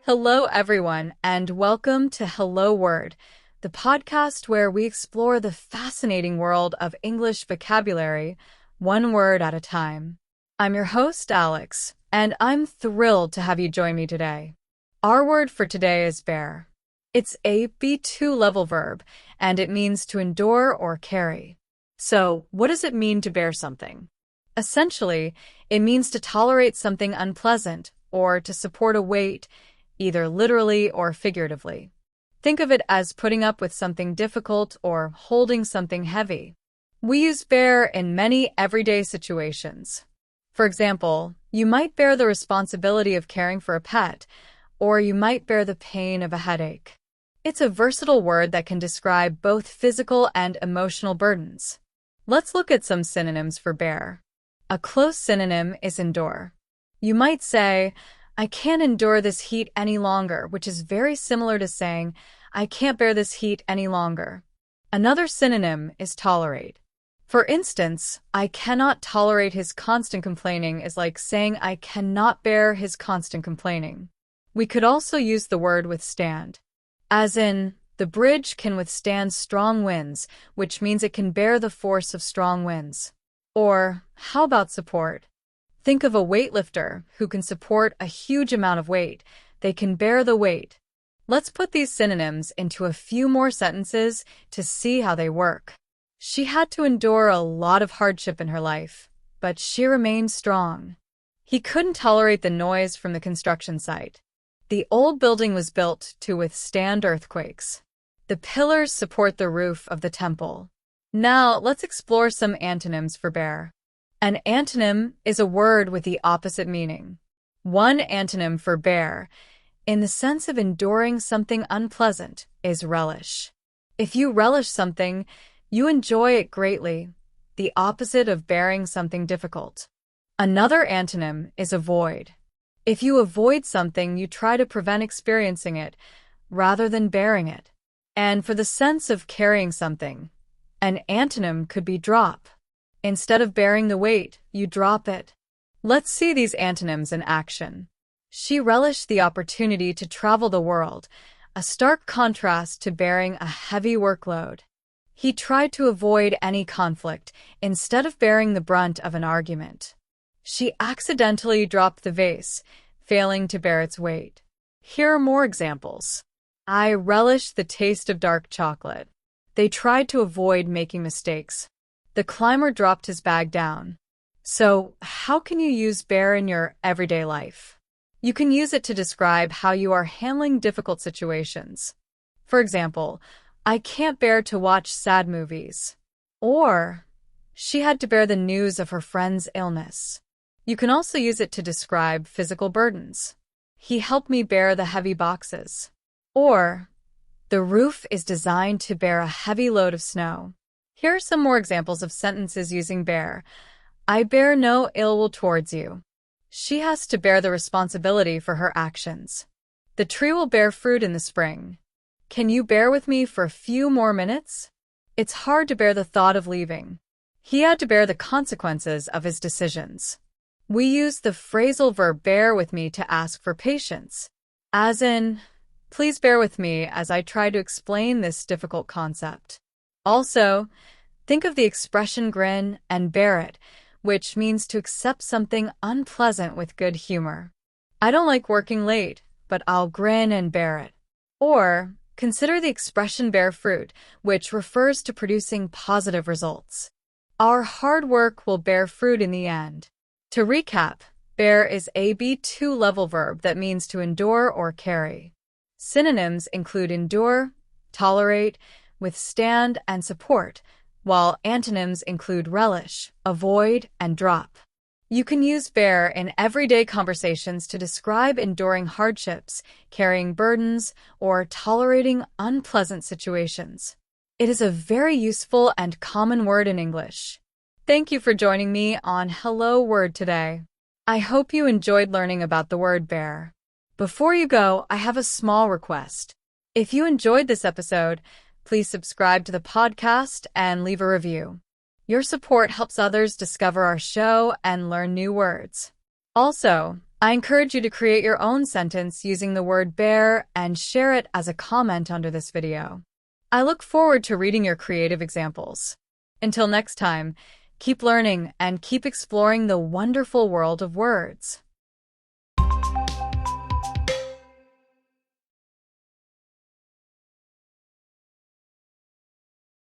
Hello, everyone, and welcome to Hello Word, the podcast where we explore the fascinating world of English vocabulary, one word at a time. I'm your host, Alex, and I'm thrilled to have you join me today. Our word for today is bear. It's a B2 level verb, and it means to endure or carry. So, what does it mean to bear something? Essentially, it means to tolerate something unpleasant or to support a weight, either literally or figuratively. Think of it as putting up with something difficult or holding something heavy. We use bear in many everyday situations. For example, you might bear the responsibility of caring for a pet, or you might bear the pain of a headache. It's a versatile word that can describe both physical and emotional burdens. Let's look at some synonyms for bear. A close synonym is endure. You might say, I can't endure this heat any longer, which is very similar to saying, I can't bear this heat any longer. Another synonym is tolerate. For instance, I cannot tolerate his constant complaining is like saying I cannot bear his constant complaining. We could also use the word withstand, as in, the bridge can withstand strong winds, which means it can bear the force of strong winds. Or, how about support? Think of a weightlifter who can support a huge amount of weight. They can bear the weight. Let's put these synonyms into a few more sentences to see how they work. She had to endure a lot of hardship in her life, but she remained strong. He couldn't tolerate the noise from the construction site. The old building was built to withstand earthquakes. The pillars support the roof of the temple. Now, let's explore some antonyms for bear. An antonym is a word with the opposite meaning. One antonym for bear, in the sense of enduring something unpleasant, is relish. If you relish something, you enjoy it greatly, the opposite of bearing something difficult. Another antonym is avoid. If you avoid something, you try to prevent experiencing it, rather than bearing it. And for the sense of carrying something, an antonym could be drop. Instead of bearing the weight, you drop it. Let's see these antonyms in action. She relished the opportunity to travel the world, a stark contrast to bearing a heavy workload. He tried to avoid any conflict instead of bearing the brunt of an argument. She accidentally dropped the vase, failing to bear its weight. Here are more examples. I relished the taste of dark chocolate. They tried to avoid making mistakes. The climber dropped his bag down. So, how can you use bear in your everyday life? You can use it to describe how you are handling difficult situations. For example, I can't bear to watch sad movies. Or, she had to bear the news of her friend's illness. You can also use it to describe physical burdens. He helped me bear the heavy boxes. Or, the roof is designed to bear a heavy load of snow. Here are some more examples of sentences using bear. I bear no ill will towards you. She has to bear the responsibility for her actions. The tree will bear fruit in the spring. Can you bear with me for a few more minutes? It's hard to bear the thought of leaving. He had to bear the consequences of his decisions. We use the phrasal verb bear with me to ask for patience, as in, please bear with me as I try to explain this difficult concept. Also, think of the expression grin and bear it, which means to accept something unpleasant with good humor. I don't like working late, but I'll grin and bear it. Or, consider the expression bear fruit, which refers to producing positive results. Our hard work will bear fruit in the end. To recap, bear is a B2 level verb that means to endure or carry. Synonyms include endure, tolerate, withstand, and support, while antonyms include relish, avoid, and drop. You can use bear in everyday conversations to describe enduring hardships, carrying burdens, or tolerating unpleasant situations. It is a very useful and common word in English. Thank you for joining me on Hello Word today. I hope you enjoyed learning about the word bear. Before you go, I have a small request. If you enjoyed this episode, please subscribe to the podcast and leave a review. Your support helps others discover our show and learn new words. Also, I encourage you to create your own sentence using the word bear and share it as a comment under this video. I look forward to reading your creative examples. Until next time, keep learning and keep exploring the wonderful world of words.